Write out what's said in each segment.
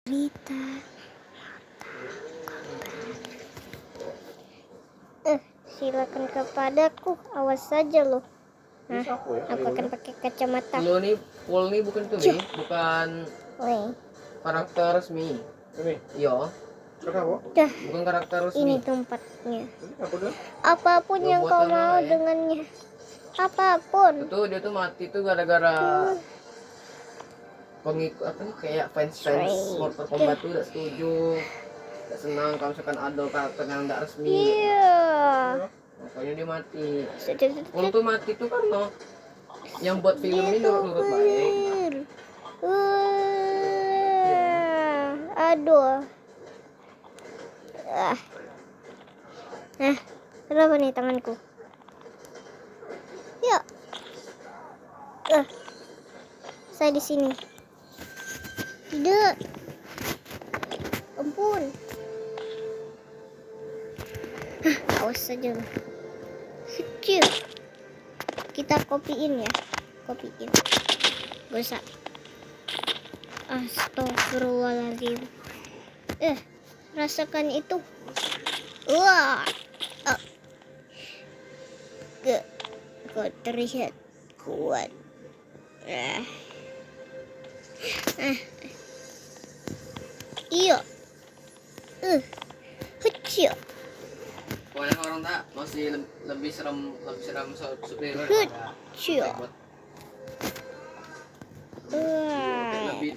Cerita. Silakan kepadaku, awas saja loh. Nah, aku akan pakai kacamata. Lo nih, full nih bukan itu nih, bukan karakter resmi. Iya. Dah, Bukan karakter resmi. ini tempatnya. Apapun yang kau mau dengannya. Apapun. Itu dia tuh mati tuh gara-gara pengikut apa nih, kayak fans Mortal Kombat tuh udah setuju, gak senang kalau misalkan ada karakter yang gak resmi. Iya. Makanya dia mati. Kalau tuh mati tuh karena yang buat film ini nurut-nurut baik. Aduh. Kenapa nih tanganku? Ya. Saya di sini. Tidak. Ampun. Awas saja. Kecil. Kita kopiin ya. Kopiin. Gak usah. Astagfirullahaladzim. Rasakan itu. Wah. Kok terlihat kuat. Iya. Kecil. Pokoknya orang tak masih lebih serem superior Kecil.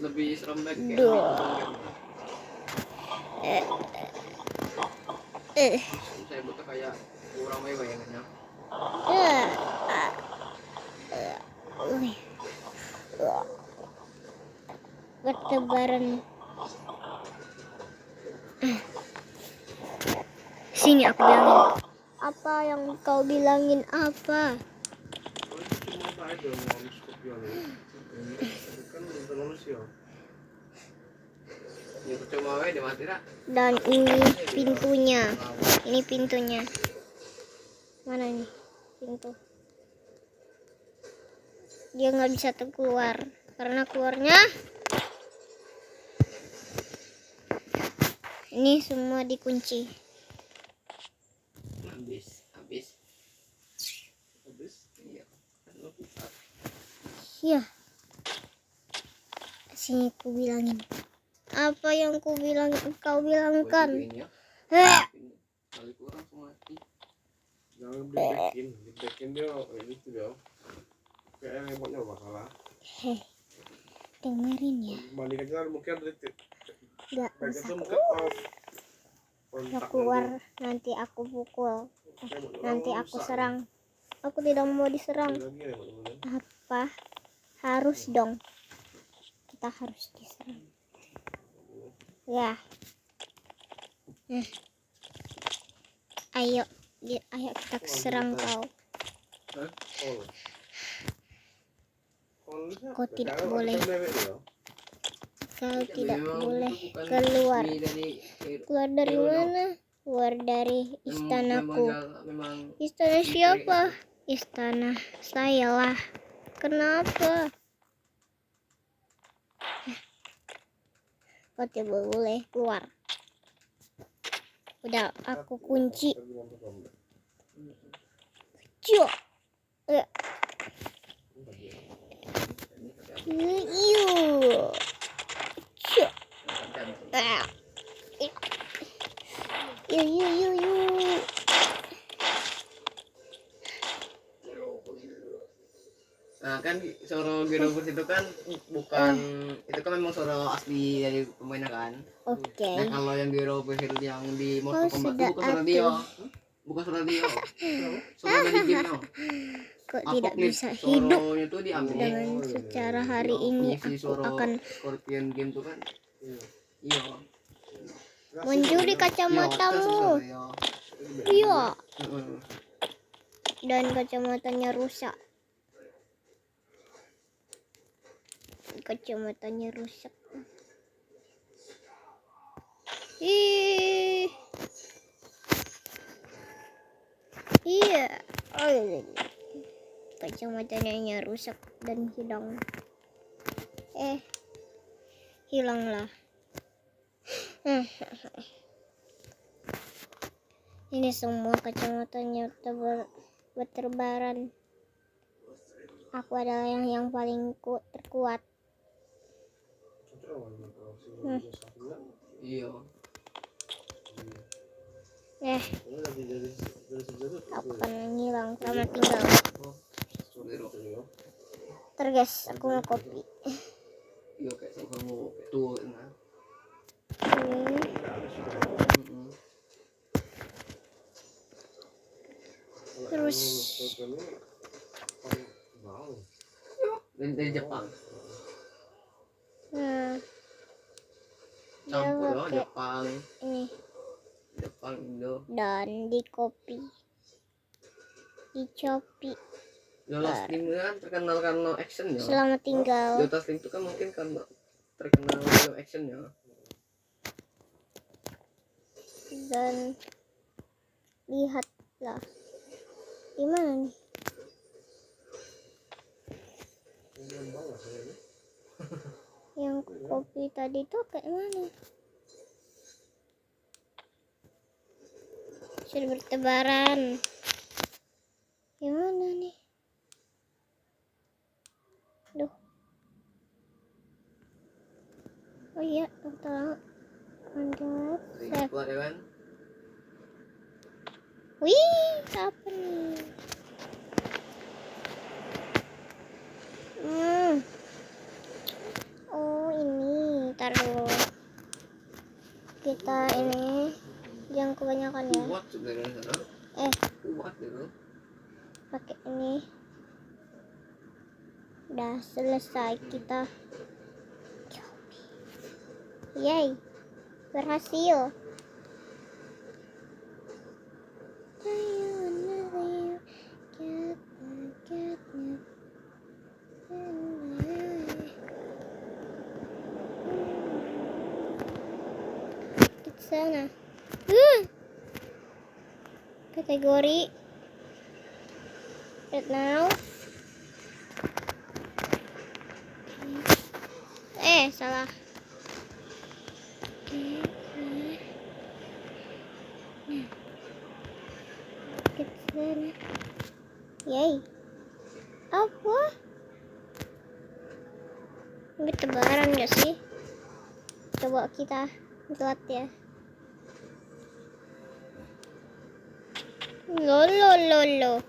lebih serem back saya butuh kayak kurang bayangannya. Bertebaran. Sini aku bilangin. Apa yang kau bilangin apa? Dan ini pintunya. Ini pintunya. Mana nih pintu? Dia nggak bisa keluar karena keluarnya ini semua dikunci. Iya. Sini ku bilangin. Apa yang ku bilang kau bilangkan? Jangan dibekin dia itu dia. Kayak remote-nya bakalah. Dengerin ya. Balik aja mungkin detik. Enggak usah. Mungkin off. Keluar nanti aku pukul. Nanti aku serang. Aku tidak mau diserang. Apa? Harus dong. Kita harus diserang. Ya. Ayo kita serang kau. Kau tidak boleh. Kau tidak boleh keluar. Keluar dari mana? Keluar dari istanaku. Istana siapa? Istana saya lah. Kenapa? Kau tidak boleh keluar. Udah aku kunci. Cuk. Yuk. Nah kan suara Gerobus itu kan bukan itu kan memang suara asli dari pemainnya kan. Oke. Nah kalau yang Gerobus itu yang di Mortal Kombat itu bukan suara dia. Bukan suara dia. Suara dari game. Kok tidak bisa hidup tuh diambil dengan secara hari ini aku akan Scorpion game tuh kan. Iya. mencuri kacamatamu. Iya. Dan kacamatanya rusak. Kacamatanya rusak. Iya. Kacamatanya rusak dan hilang. Hilanglah. Ini semua kacamatanya berterbaran. Aku adalah yang paling terkuat. Iya. Aku akan menghilang. Selamat tinggal. Ntar guys, aku mau kopi. Iya kayak kamu tuh nah. Terus dari Jepang. dia Campur ya pakai Jepang, ini Indo. dan di kopi, di Shopee. Lost Link kan terkenal karena action ya. Selamat tinggal. Dota Link itu kan mungkin karena terkenal film action ya. Dan lihatlah gimana nih. Yang kopi tadi tuh kayak mana? Sudah bertebaran. Gimana nih? Duh. Oh iya, tolong. Mantap. Save. Keluar ya kan? Wih, apa nih? Oh ini, taruh. Kita ini yang kebanyakan ya. Kuat sebenarnya sana. Kuat itu. Pakai ini. Udah selesai kita. Yay, berhasil. Sana. Kategori right now. Salah. Sana. Yay. Apa? Bertebaran gak sih? Coba kita lihat ya. Lolo.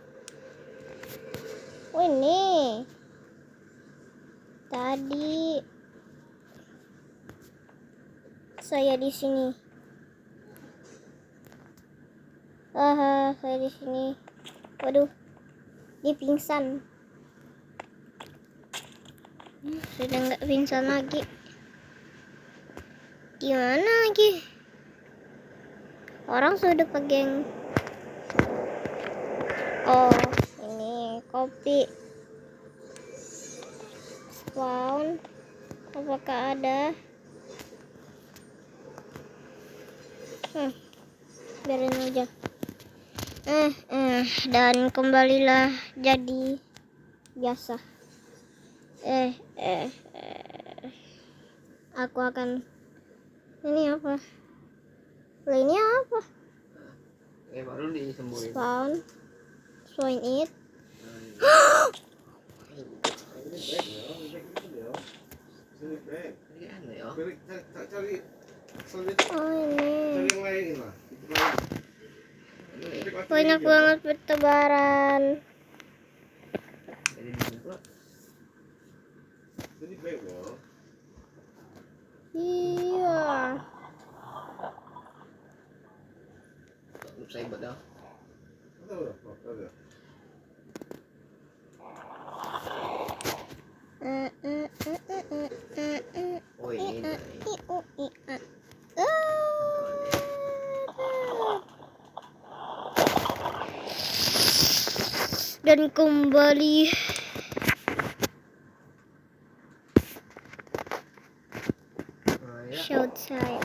Oh ini. Tadi saya di sini. Saya di sini. Waduh. Dia pingsan. Sudah nggak pingsan lagi. Gimana lagi? Orang sudah pegang. Oh, ini kopi. Spawn. Apakah ada? Biarin aja. Dan kembalilah jadi biasa. Aku akan ini apa? Ini apa? Baru disembuhin. Spawn it. Oh ini. Banyak banget bertebaran. Iya. Saya buat dah. Oh ini. Dan kembali. Showtime.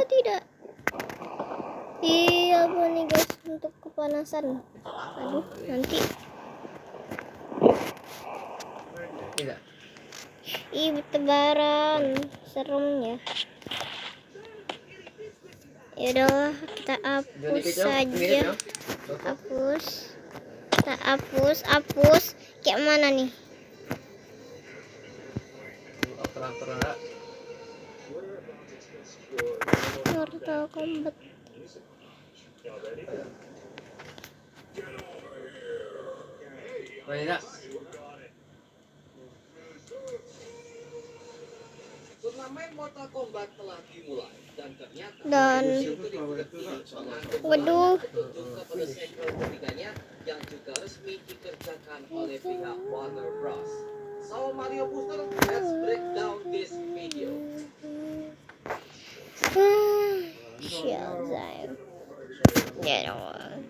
Tidak. Iya, apa nih guys untuk kepanasan. Aduh, nanti. Tidak. Ih, bertebaran. Serem ya. Yaudah, kita hapus saja. Hapus. Kita hapus. Kayak mana nih? Mortal Kombat. Banyak. Turnamen Mortal Kombat telah dimulai dan ternyata Dan waduh, kepada segmen ketiganya yang juga resmi dikerjakan oleh pihak Warner Bros. So Mario Booster, let's break down this video. Shazam. Ya dong.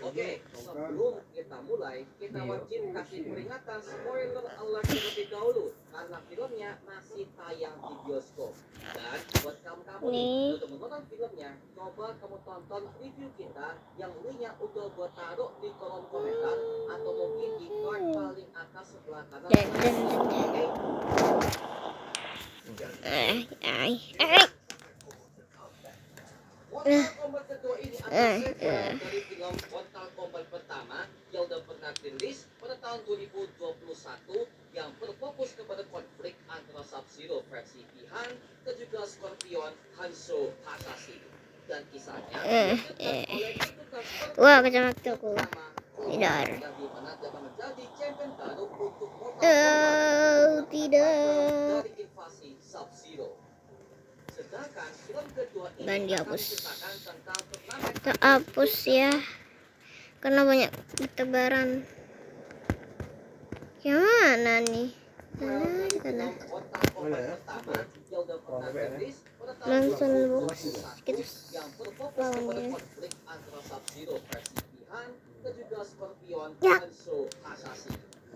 Oke, sebelum kita mulai, kita wajib kasih peringatan spoiler alert terlebih dahulu karena filmnya masih tayang di bioskop. Dan buat kamu-kamu nih, untuk menonton filmnya, coba kamu tonton review kita yang linknya udah gue taruh di kolom komentar atau mungkin di card paling atas sebelah kanan. Mortal Kombat kedua ini adalah sequel dari film Mortal Kombat pertama yang udah pernah rilis pada tahun 2021 yang berfokus kepada konflik antara Sub-Zero versi Han dan juga Scorpion Hanzo Hasashi. Dan kisahnya oleh Wah, kacamataku. Tidak. yang dimana dapat menjadi champion baru untuk Mortal Kombat Tidak. dari invasi Sub-Zero. Sedangkan film kedua ini Dan dihapus. menceritakan tentang turnamen Kita hapus ya. Karena banyak bertebaran. Yang mana nih? Sana. Mortal Kombat pertama yang udah pernah rilis pada tahun Langsung 2021 kita yang berfokus lawan kepada ya. konflik antara Sub-Zero versi Han dan juga Scorpion Ya. Hanzo Hasashi.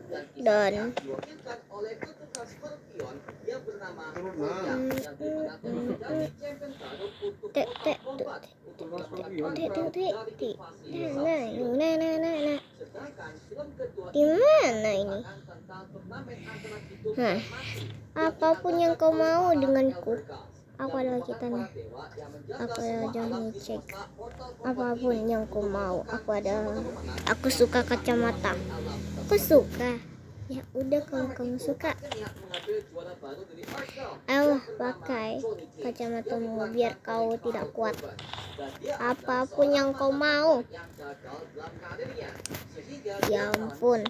Dan Dan. kisahnya diwakilkan oleh ketukan Scorpion yang bernama Furia yang dimana telah menjadi champion baru untuk Mortal Kombat untuk melawan Marvel dari invasi Sub-Zero. Sedangkan film kedua Di mana ini? menceritakan tentang turnamen antara hidup Hah. dan mati. Apapun yang kau mau denganku. Apa adalah kitanya? Aku adalah Johnny Check. Apapun yang kau mau. Aku suka kacamata. Aku suka. Ya udah, kalau kamu suka, ayo pakai kacamatamu biar kau tidak kuat. Apapun yang kau mau. Ya ampun.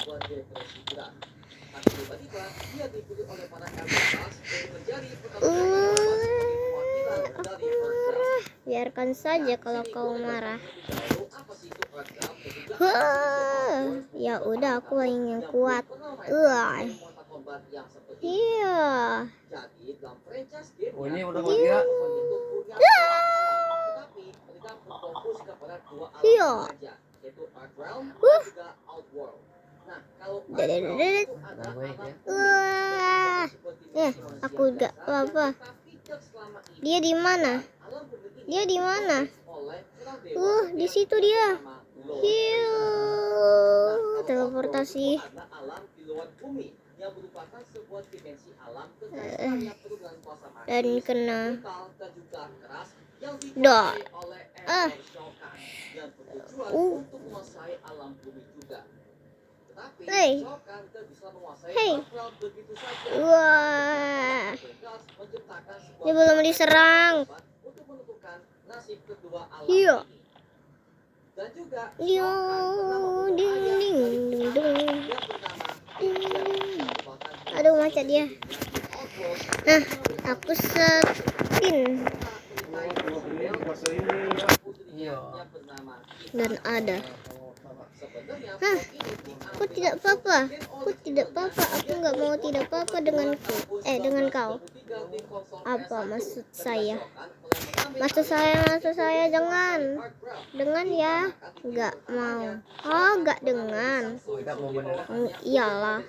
Biarkan saja kalau kau marah. Ya udah, aku yang kuat. Iya. Oh, ini udah kira. Iya. Aku gak apa-apa. Dia di mana? Dia di mana? Di situ dia. Hiu. Teleportasi. Dan kena. Dah. Hey. Hey. Wah. Dia belum diserang. Iya. Iya. Ding ding ding ding. Aduh, macet dia. Nah, aku spin. Iya. Dan ada. Hah, aku tidak apa-apa. Aku tidak apa-apa. Aku nggak mau tidak apa-apa denganku. Dengan kau. Apa maksud saya? Maksud saya jangan. Dengan ya. Nggak mau. Oh, nggak dengan. Tidak mau bener. Iyalah.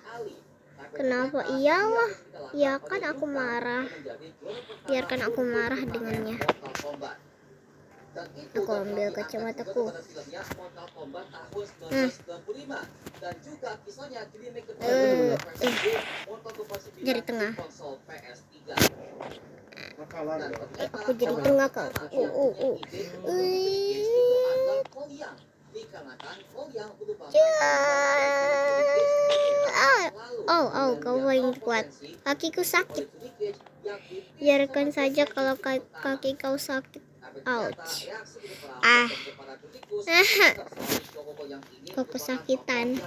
Kenapa iyalah? Ya kan aku marah. Biarkan aku marah dengannya. Dan itu Aku dapat ambil diangkat kacamataku. juga pada filmnya Mortal Kombat tahun 1995. Dan juga kisahnya di remake kedua versi Mortal Kombat 9 Dari tengah. di konsol PS3. Makalah Dan dong. ternyata Aku jadi orang tengah, Kak. pertama yang punya ide untuk bikin case itu adalah Koyang. Dikarenakan Koyang merupakan Oh, kau paling kuat. Kakiku sakit. Biarkan saja kalau kaki kau sakit. Ouch. Kau kesakitan.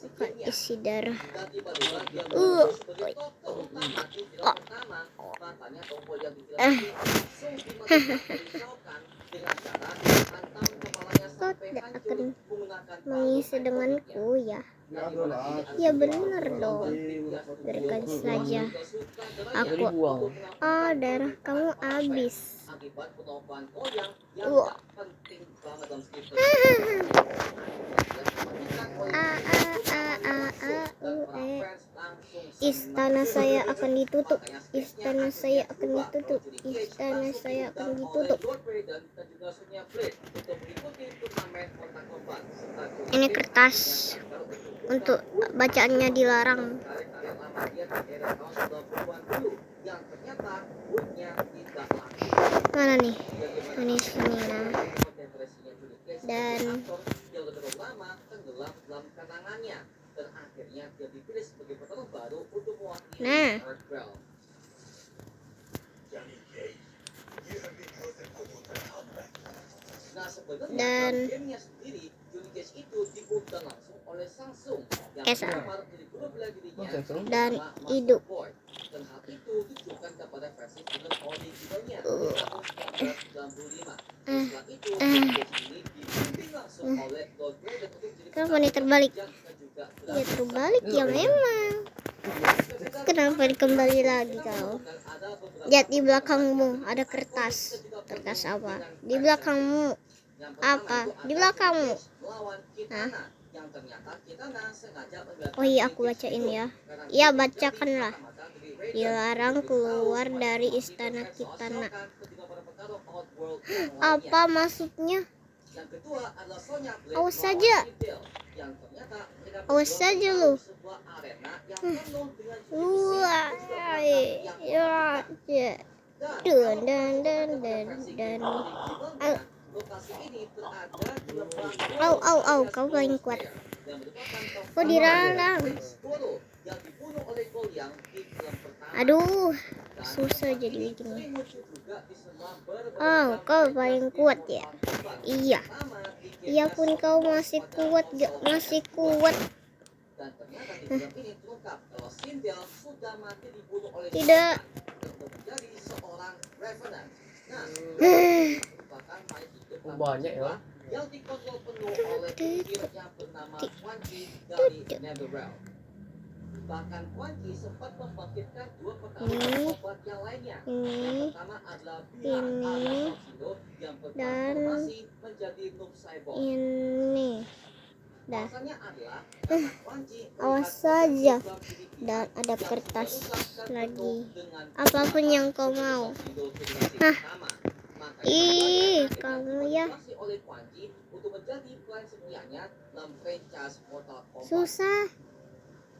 Bukan isi darah. Kau tidak akan mengisi denganku ya? Ya adalah. Ya benar dong. Berikan saja. Aku. dibuang. Oh, darah kamu habis. Akibat penolakan Koyang yang Wah. gak penting banget dalam skrip Istana saya akan ditutup. Istana saya akan ditutup. Istana saya akan ditutup. Ini kertas untuk bacaannya dilarang. Mana nih? Ini sini nah. Dan nah, dan Esa dan hidup. Kenapa ini terbalik? Ya terbalik ya memang. Kenapa kembali lagi kau? Lihat di belakangmu ada kertas. Kertas apa? Di belakangmu. Apa? Di belakangmu. Hah? Oh iya, aku bacain ya. Iya, bacakanlah. Dilarang keluar dari istana Kitana. Apa maksudnya? Awas saja. Awas saja lu. Wah, ya. Dan. Au, kau paling kuat. Kau dilarang. Aduh, susah jadi begini. Oh, kau paling kuat ya? Iya. Iya pun kau masih kuat, masih kuat. Tidak. Banyak ya. Yang dikontrol penuh oleh penyihir yang bernama Quan Chi dari Netherrealm. Bahkan Quan Chi sempat membangkitkan dua pertarungan obat yang lainnya. Yang pertama adalah Bihar alias Toxido yang bertransformasi menjadi Noob Cyborg. Ini. Dah. Alasannya adalah Quan Chi Awas saja. Dan ada kertas lagi. Apapun yang kau mau. Hah. Ih, kamu ya. Susah.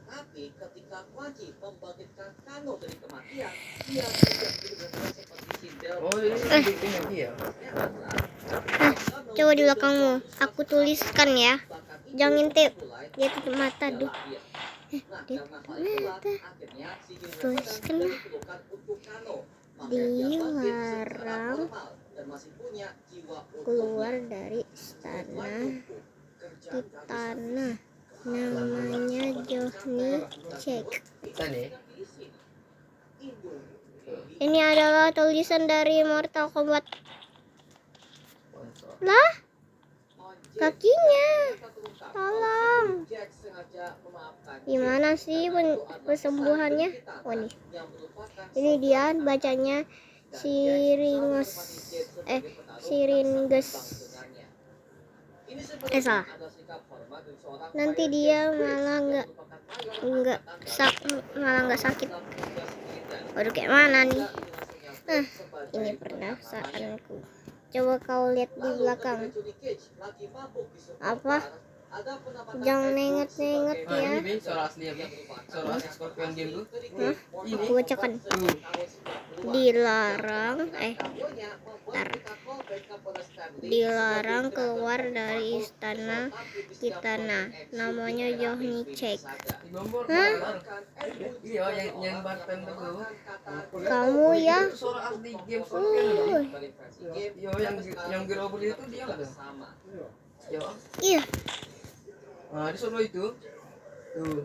Tapi ketika Quan Chi membangkitkan Kano dari kematian, dia tidak benar-benar seperti Sindel. Oh, ini lagi ya. Coba di belakangmu. Aku tuliskan ya. Jangan ngintip. Dia tutup mata deh. Dia tutup mata. Tuliskan lah. Dilarang keluar dari istana Kitana. Namanya Johnny Cake. Ini adalah tulisan dari Mortal Kombat. Lah, kakinya. Tolong. Gimana sih pesembuhannya? Oh nih. Ini dia bacanya Siringes. Ini sebenarnya salah. adalah sikap hormat dari seorang Nanti mayor dia James Bridges malah yang nggak merupakan mayor malah nggak sakit. dalam tugas militer. Waduh, kayak mana nih? Juga dinasihatkan sebagai Ini perdasaanku. Coba kau lihat di Lalu belakang. ketika Johnny Cage lagi mabuk di sebuah Apa? bar, ada penampilan Jangan Ed Wood nenget-nenget sebagai ya. Ini Bi, suara asli apa? yang merupakan Suara asli Scorpion game tuh. Hah? Ini. Aku bacakan. Dilarang dilarang keluar dari istana Kitana. Namanya Johnny Cage. Di Gombor. Hah? Iya, yang bartender tuh. Kamu ya? Itu suara asli game Scorpion. Uy. Iya, yang gerobak itu dia nggak ada. Iya. Iya. Nah, di sono itu. Tuh.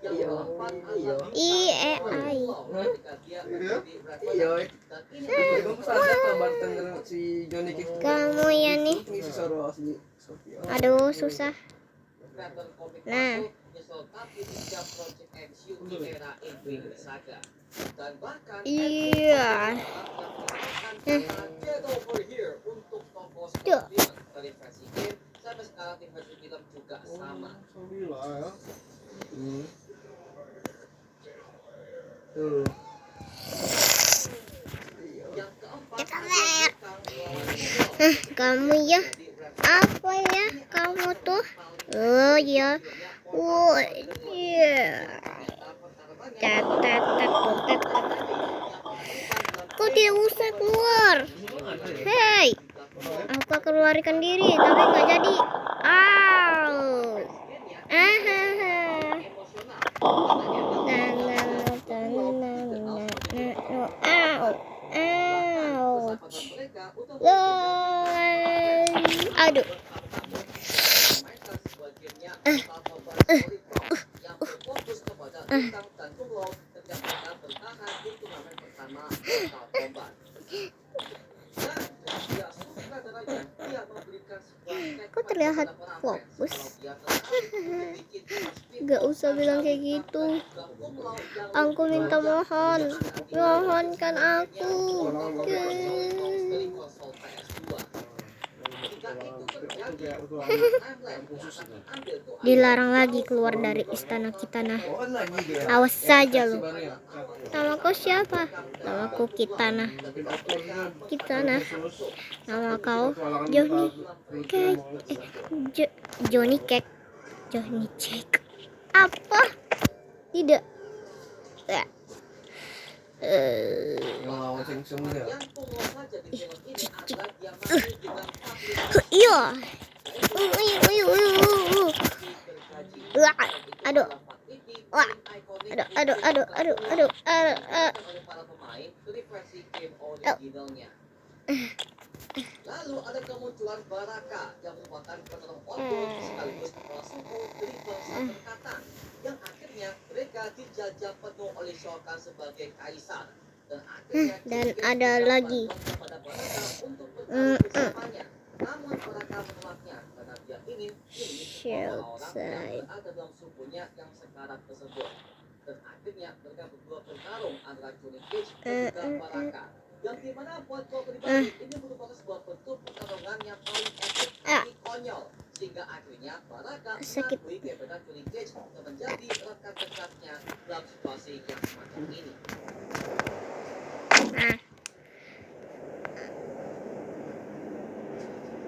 Iya. Iya. IEI. Iya. Itu sadar tuh bartender si Johnny Cage. Kamu ya nih. Ini si suara asli Scorpion. Aduh, susah. Nah. Iya. Tuh. Sampai sekarang tim versi film juga sama. Alhamdulillah ya. Tuh. Yang keempat, Kamu ya? Apa ya kamu tuh? Oh ya. Oh iya. Tet. Kau tidak usah keluar. Hei. Aku akan melarikan diri, tapi nggak jadi. Au. Aduh. Kok terlihat fokus? Gak usah bilang kayak gitu. Aku minta mohonkan aku. Dilarang lagi keluar dari istana Kitana. Awas saja lu. Nama kau siapa? Namaku Kitana. Nama kau Johnny Cage. Johnny Cage. Johnny Cage. Apa? Tidak. Iya. Aduh. Wah. Aduh. Lalu ada kemunculan Baraka yang merupakan penolong Ordo sekaligus kepala suku dari bangsa Berkatan yang akhirnya mereka dijajah penuh oleh Shokan sebagai kaisar dan akhirnya Dan ada lagi. kepada Baraka untuk bertarung bersamanya. Namun Baraka menolaknya karena dia ingin orang-orang yang berada dalam sukunya yang sekarat tersebut. Dan akhirnya mereka berdua bertarung antara Johnny Cage dan juga Baraka. Yang dimana buat gua pribadi ini merupakan sebuah bentuk pertarungan yang paling epic dan konyol sehingga akhirnya Baraka mengakui kebenaran Johnny Cage dan menjadi rekan dekatnya dalam situasi yang semacam ini.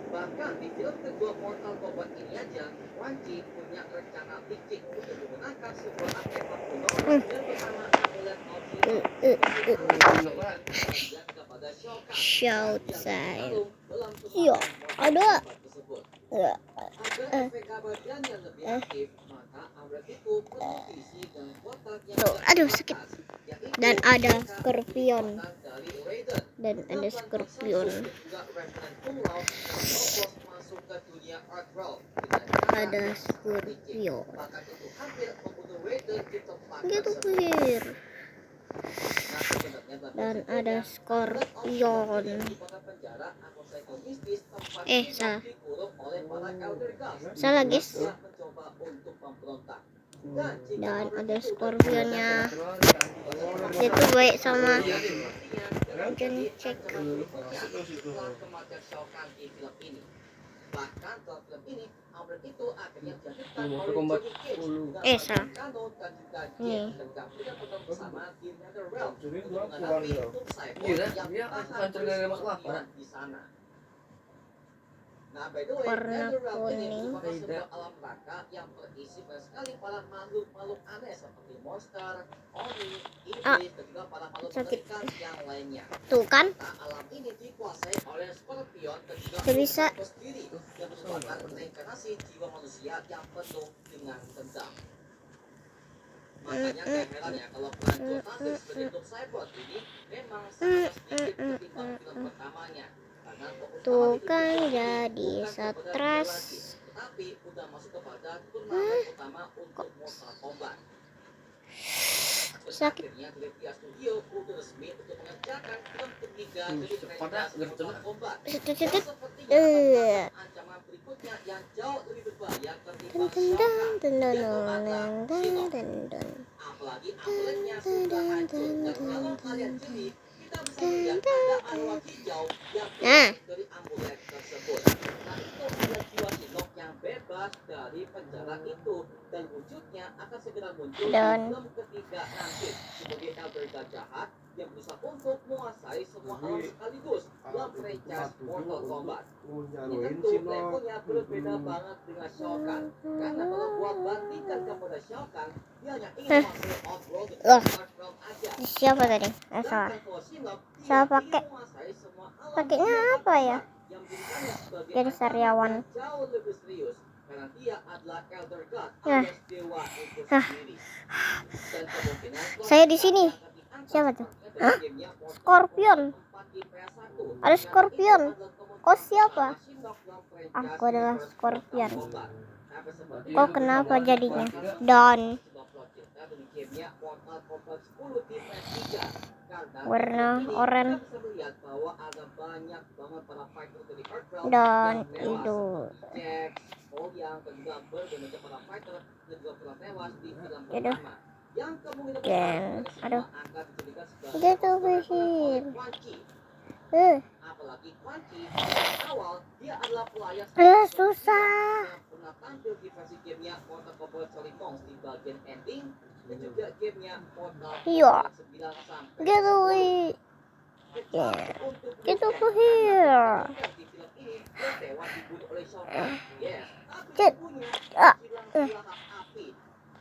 Bahkan di film kedua Mortal Kombat ini aja, Quan Chi punya rencana licik untuk menggunakan sebuah artefak kuno yang bernama amulet Showtime. Iya, ada. Aduh, sakit. Dan ada Scorpion. Ada Scorpion. Gitu Pir. Dan ada Scorpion. Salah. Salah guys. Dan ada Scorpionnya. Dia tuh baik sama Jun cek. setelah kematian Shao Kahn di film ini. Bahkan dalam film ini, Albert itu akhirnya dihadirkan oleh Combat Johnny Cage 10. dan Salah. Kano dan juga Nih. Jet sedang tidak bertemu bersama di Netherrealm Jadi untuk gua menghadapi keluar, Doom Cyborg Gila, yang dia tahan hancur gara-gara berisiko kelaparan. kematian di sana. Nah, by the way, Warna Netherrealm ini kuning. merupakan Beda. sebuah alam neraka yang berisi banyak sekali para makhluk-makhluk aneh seperti monster, oni, iblis, dan juga para makhluk sakit. mengerikan yang lainnya. Tuh kan? Nah, alam ini dikuasai oleh Scorpion dan juga Gak bisa. Lucifer sendiri yang merupakan reinkarnasi jiwa manusia yang penuh dengan dendam. Makanya gak heran ya kalau pelancong tampil sebagai Doom Cyborg ini memang sangat sedikit ketimbang film pertamanya. Karena tokoh Tuh utama kan itu jadi bukan kepada dia stres. lagi, tetapi udah masuk kepada turnamen utama untuk Mortal Kombat. Sakit. Akhirnya Gravia Studio udah resmi untuk mengerjakan film ketiga dari pada franchise gercep. Mortal Kombat. Setut. Yang sepertinya akan mengancam ancaman berikutnya yang jauh lebih berbahaya ketimbang Shao Kahn, yaitu adalah Shinnok. Apalagi ambulensnya sudah hancur dan kalau kalian jeli, kita bisa melihat ada arwah hijau yang keluar dari ambulans tersebut. Nah, itu adalah jiwa Shinnok yang bebas dari penjara itu dan wujudnya akan segera muncul di Dan film ketiga nanti sebagai elder god jahat yang berusaha untuk menguasai semua alam sekaligus dalam franchise Mortal Kombat. Ini tentu levelnya berbeda banget dengan Shao Kahn. Karena kalau buat bandingkan kepada Shao Kahn, dia hanya ingin menguasai Outworld dan Loh. Dark Realm aja. siapa tadi? Salah. Sedangkan kalau Shinnok, dia Salah ingin pakai. menguasai semua alam Pakainya Mortal apa ya? Kombat yang menjadikannya sebagai Jadi ancaman sariawan. yang jauh lebih serius. Karena dia adalah Elder God Nah. alias dewa itu sendiri. Dan kemungkinan Saya di sini. Siapa tuh? Hah? Scorpion. Ada Scorpion. Kau siapa? Aku adalah Scorpion. Kau kenapa jadinya? Don. Warna oranye. Dan itu. Aduh. Dan aduh. Gitu sihir. Apalagi Quan Chi awal dia adalah pelayar Susah. yang pernah tampil di versi gamenya Mortal Kombat Shaolin Monks di bagian ending dan juga gamenya Mortal Iya. Kombat 9 sampai Get away. Get over here. di film ini dia tewas dibunuh oleh Shao Kahn. Yes, tapi Cet. tubuhnya Ah. hilang lahap api.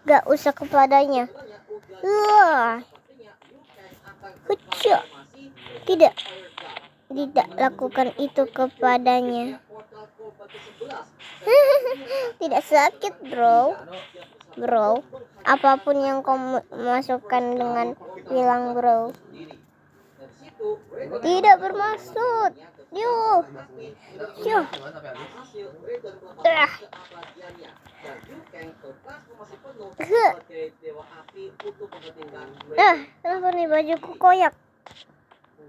Gak usah kepadanya. Sebenarnya udah Wah. sepertinya Liu Kang akan Hucuk. bertransformasi Tidak. Fire God. Tidak lakukan itu kepadanya. Tidak sakit, bro. Bro, apapun yang kau masukkan dengan bilang, bro. Tidak bermaksud. Yuh. Yuh. Kenapa nih bajuku koyak?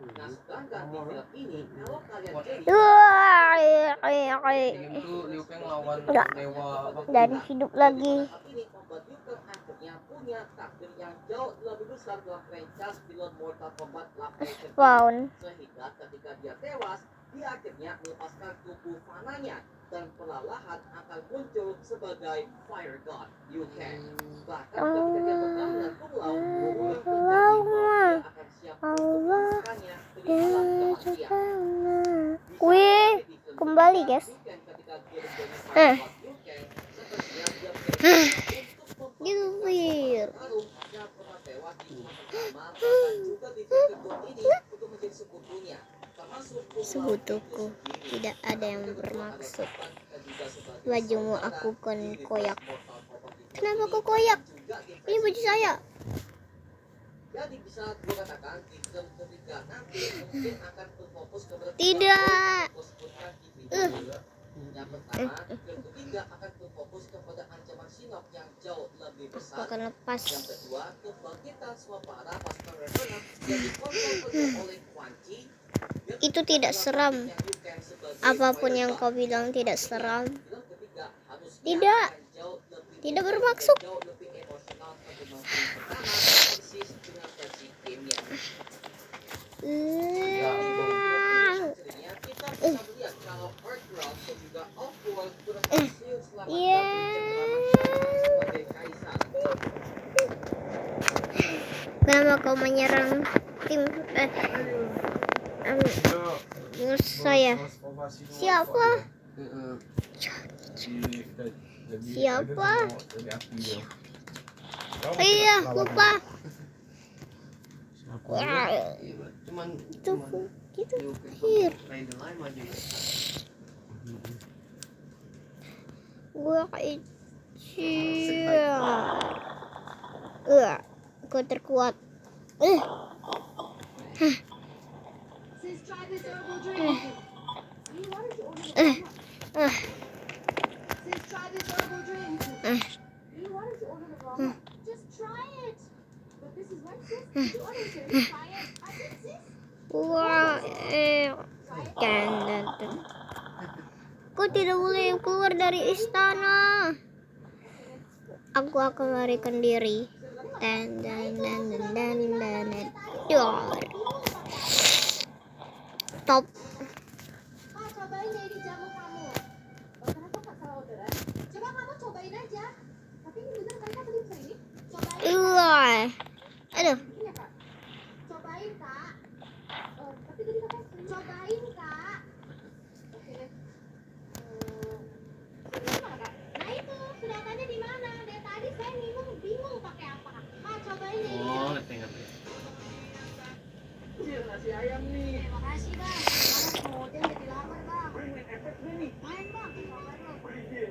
Nah, sedangkan di film ini kalau kalian jadi Itu Liu Kang lawan Enggak. dewa apa? Dan hidup lagi. ini membuat Liu Kang akhirnya punya takdir yang jauh lebih besar dalam franchise film Mortal Kombat Live Action Wow. sehingga ketika dia tewas dia akhirnya melepaskan tubuh fananya dan perlahan akan muncul sebagai Fire God Liu Kang. Bahkan ketika dia bertemu dengan Kung Lao, Kung Lao berjanji bahwa dia akan siap untuk melepaskannya dari alam kematian. Wih, kembali guys. Gilbir. Sekutuku, tidak ada yang bermaksud. Bajumu aku kan koyak. Kenapa kau koyak? Ini baju saya. Jadi bisa gue katakan di film ketiga nanti mungkin akan berfokus kepada Tidak. Yang pertama, film ketiga akan berfokus kepada ancaman Shinnok yang jauh lebih Aku besar. akan lepas. Yang kedua, kebangkitan semua para pasukan Revenant yang dikontrol oleh Quan Chi. Itu tidak seram. Apapun yang kau bilang tidak seram. Tidak. Tidak bermaksud. Jauh lebih emosional ketimbang film pertama persis dengan versi gamenya. menyerang tim musuh saya. Siapa? Siapa? Iya, lupa. Wah, Cuman itu hir. Rider lain maju ya. Gua kecil. Gua terkuat. Sis, try this herbal drink. Why did you order the Uh, Sis, try this herbal drink. uh. Why did you order the wrong one? Just try it. But this is what, sis? Did you order it? Try it. I said, sis. Gua Aku tidak boleh keluar dari istana. Aku akan larikan diri. Dan. Stop. Kak, cobain deh ini jamu kamu. Kenapa Kak salah orderan? Coba kamu cobain aja. Tapi ini bener kan Kak beli ini? Cobain. Aduh. Iya Kak. Cobain Kak. Tapi tadi Kakak cobain Kak. Oke deh. Sudah mana Kak? Nah itu, sedotannya di mana? Dari tadi saya bingung pakai apa Kak. Kak, cobain deh ini. Oh, ngerti. Nasi ayam nih. Terima kasih Bang. Sekarang kemudian jadi lapar Bang. Main efek nih. Main Bang. Makan Bang.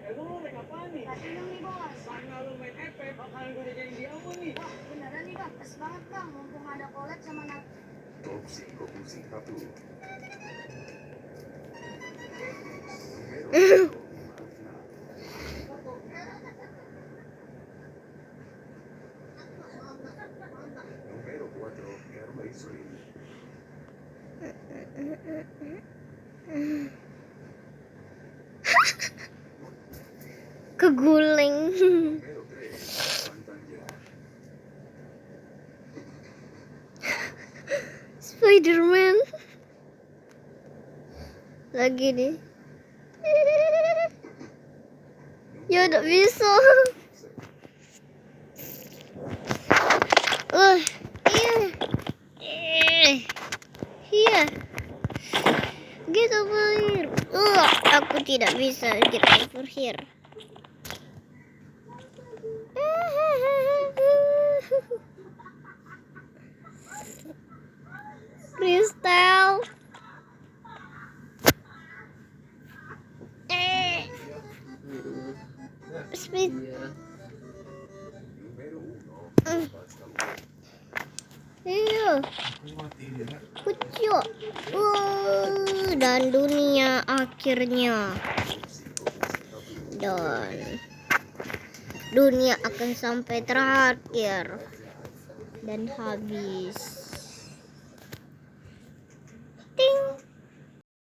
Emang lu main apaan nih? Kasih dong nih Bos. Karena lu main efek, bakalan gue jadi diamu nih. Wah, beneran nih Bang. Pas banget Bang. Mumpung ada collab sama Nat. Keguling. Spiderman lagi nih. Ya udah bisa. Iya. Get over here. Aku tidak bisa get over here. Kristal. Speed. Iya. Kucuk. Dan dunia akhirnya. Dan dunia akan sampai terakhir dan habis.